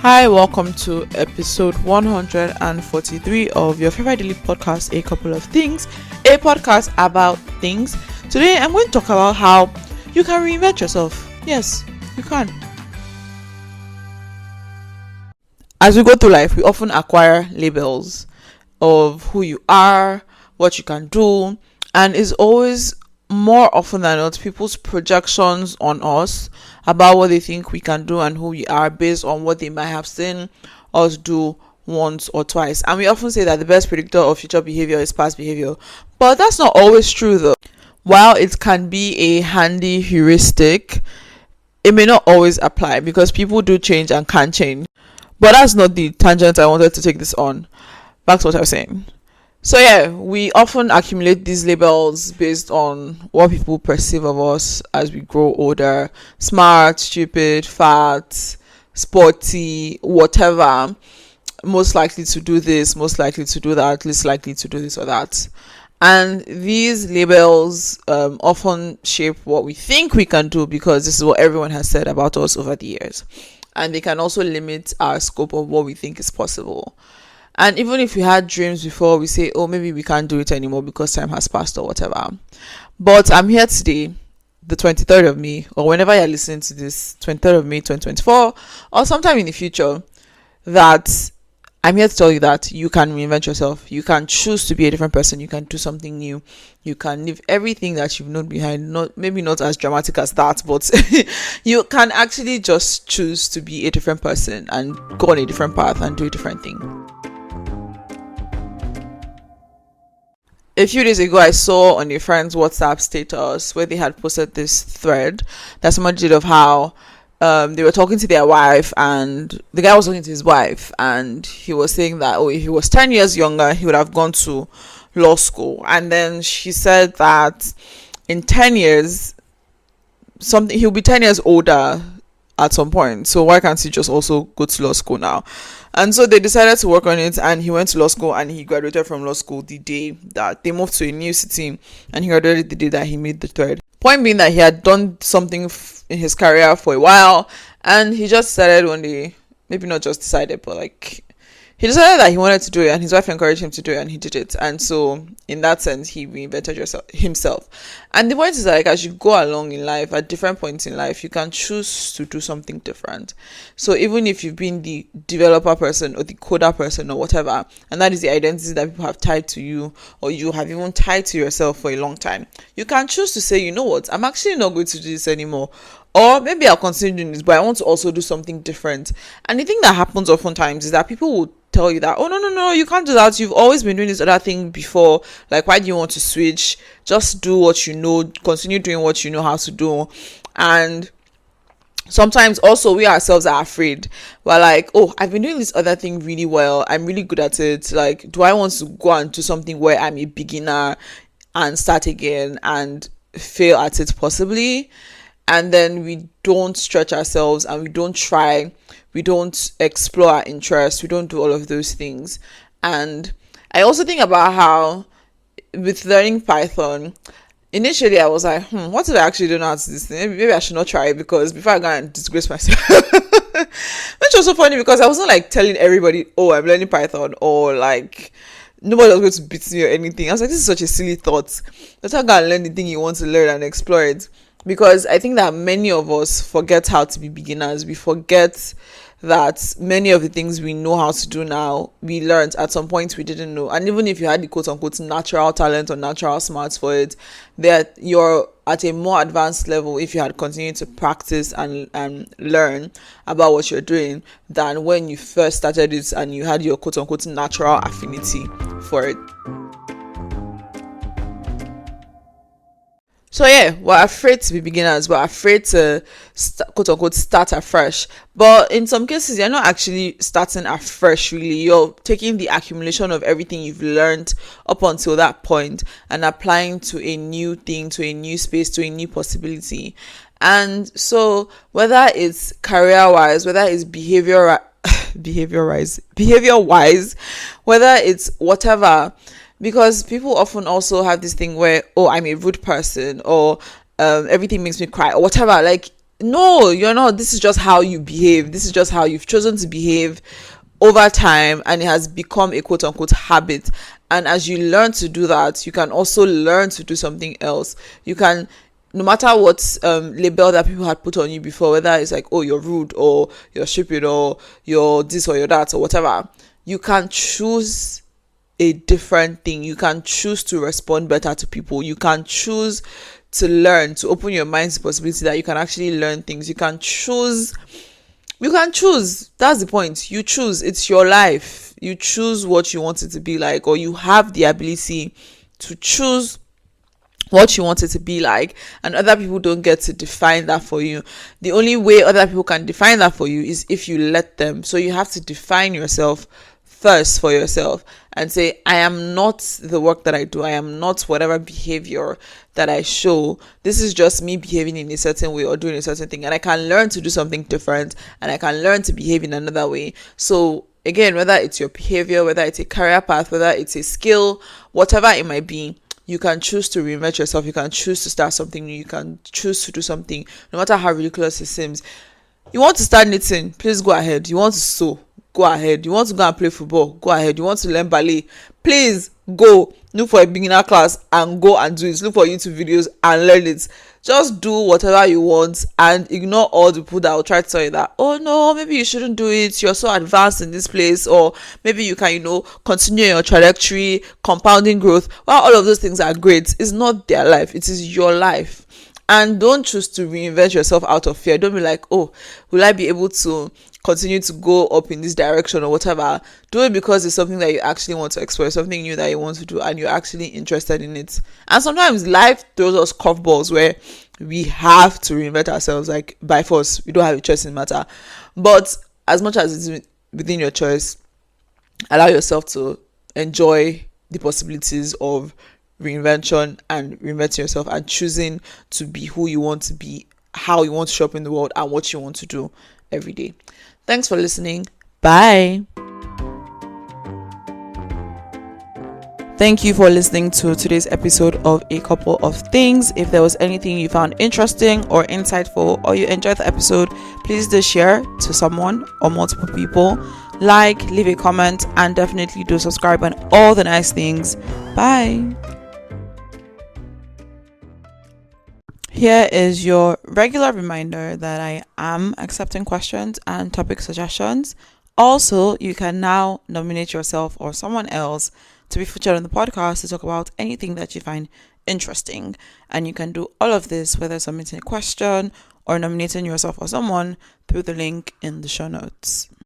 Hi, welcome to episode 143 of your favorite daily podcast, A Couple of Things, a podcast about things. Today, I'm going to talk about how you can reinvent yourself. Yes, you can. As we go through life, we often acquire labels of who you are, what you can do, and it's always more often than not people's projections on us about what they think we can do and who we are based on what they might have seen us do once or twice. And we often say that the best predictor of future behavior is past behavior, but that's not always true though. While it can be a handy heuristic, it may not always apply because people do change and can change. But that's not the tangent I wanted to take this on. Back to what I was saying. So yeah, we often accumulate these labels based on what people perceive of us as we grow older. Smart, stupid, fat, sporty, whatever. Most likely to do this, most likely to do that, least likely to do this or that. And these labels often shape what we think we can do because this is what everyone has said about us over the years. And they can also limit our scope of what we think is possible. And even if we had dreams before, we say, oh, maybe we can't do it anymore because time has passed or whatever. But I'm here today, the 23rd of May, or whenever you're listening to this, 23rd of May, 2024, or sometime in the future, that I'm here to tell you that you can reinvent yourself. You can choose to be a different person. You can do something new. You can leave everything that you've known behind. Maybe not as dramatic as that, but you can actually just choose to be a different person and go on a different path and do a different thing. A few days ago, I saw on a friend's WhatsApp status where they had posted this thread that somebody did of how they were talking to their wife, and the guy was talking to his wife, and he was saying that if he was 10 years younger, he would have gone to law school. And then she said that in 10 years, he'll be 10 years older at some point. So why can't he just also go to law school now? And so they decided to work on it, and he went to law school and he graduated from law school the day that they moved to a new city, and he graduated the day that he made the thread. Point being that he had done something in his career for a while, and he just decided one day, maybe not just decided, but he decided that he wanted to do it, and his wife encouraged him to do it, and he did it. And so in that sense, he reinvented himself. And the point is that as you go along in life, at different points in life, you can choose to do something different. So even if you've been the developer person or the coder person or whatever, and that is the identity that people have tied to you, or you have even tied to yourself for a long time, you can choose to say, you know what, I'm actually not going to do this anymore. Or maybe I'll continue doing this, but I want to also do something different. And the thing that happens oftentimes is that people will tell you that, oh, no, you can't do that. You've always been doing this other thing before. Like, why do you want to switch? Just do what you know. Continue doing what you know how to do. And sometimes also we ourselves are afraid. We're like, oh, I've been doing this other thing really well. I'm really good at it. Like, do I want to go and do something where I'm a beginner and start again and fail at it possibly? And then we don't stretch ourselves and we don't try, we don't explore our interests, we don't do all of those things. And I also think about how with learning Python, initially I was like, what if I actually don't know how to do this thing? Maybe I should not try it, because before I go and disgrace myself. Which was so funny because I wasn't like telling everybody, oh, I'm learning Python, or like nobody was going to beat me or anything. I was like, this is such a silly thought. Let's not go and learn the thing you want to learn and explore it. Because I think that many of us forget how to be beginners. We forget that many of the things we know how to do now, we learned at some point we didn't know. And even if you had the quote-unquote natural talent or natural smarts for it, that you're at a more advanced level if you had continued to practice and learn about what you're doing than when you first started it and you had your quote-unquote natural affinity for it. So yeah, we're afraid to be beginners. We're afraid to quote unquote start afresh. But in some cases, you're not actually starting afresh really. You're taking the accumulation of everything you've learned up until that point and applying to a new thing, to a new space, to a new possibility. And so whether it's career-wise, whether it's behavior-wise, whether it's whatever, because people often also have this thing where, oh, I'm a rude person, or everything makes me cry, or whatever. Like, No, you're not. This is just how you behave. This is just how you've chosen to behave over time, and it has become a quote unquote habit. And as you learn to do that, you can also learn to do something else. You can, no matter what label that people had put on you before, whether it's like, oh, you're rude, or you're stupid, or you're this or you're that, or whatever, you can choose a different thing. You can choose to respond better to people. You can choose to learn, to open your mind to the possibility that you can actually learn things. You can choose. That's the point. You choose. It's your life. You choose what you want it to be like, or you have the ability to choose what you want it to be like, and other people don't get to define that for you. The only way other people can define that for you is if you let them. So you have to define yourself first for yourself and say, I am not the work that I do. I am not whatever behavior that I show. This is just me behaving in a certain way or doing a certain thing, and I can learn to do something different, and I can learn to behave in another way. So again, whether it's your behavior, whether it's a career path, whether it's a skill, whatever it might be, you can choose to reinvent yourself. You can choose to start something new. You can choose to do something, no matter how ridiculous it seems. You want to start knitting, please go ahead. You want to sew, go ahead. You want to go and play football, go ahead. You want to learn ballet, please go. Look for a beginner class and go and do it. Look for YouTube videos and learn it. Just do whatever you want and ignore all the people that will try to tell you that, oh no, maybe you shouldn't do it, you're so advanced in this place, or maybe you can, continue your trajectory, compounding growth. While all of those things are great, it's not their life, it is your life. And don't choose to reinvent yourself out of fear. Don't be like, oh, will I be able to continue to go up in this direction or whatever? Do it because it's something that you actually want to explore, something new that you want to do, and you're actually interested in it. And sometimes life throws us curveballs where we have to reinvent ourselves, like by force. We don't have a choice in the matter. But as much as it's within your choice, allow yourself to enjoy the possibilities of reinvention and reinventing yourself and choosing to be who you want to be, how you want to show up in the world, and what you want to do every day. Thanks for listening. Bye. Thank you for listening to today's episode of A Couple of Things. If there was anything you found interesting or insightful, or you enjoyed the episode, please do share to someone or multiple people. Like, leave a comment, and definitely do subscribe and all the nice things. Bye. Here is your regular reminder that I am accepting questions and topic suggestions. Also, you can now nominate yourself or someone else to be featured on the podcast to talk about anything that you find interesting. And you can do all of this, whether submitting a question or nominating yourself or someone, through the link in the show notes.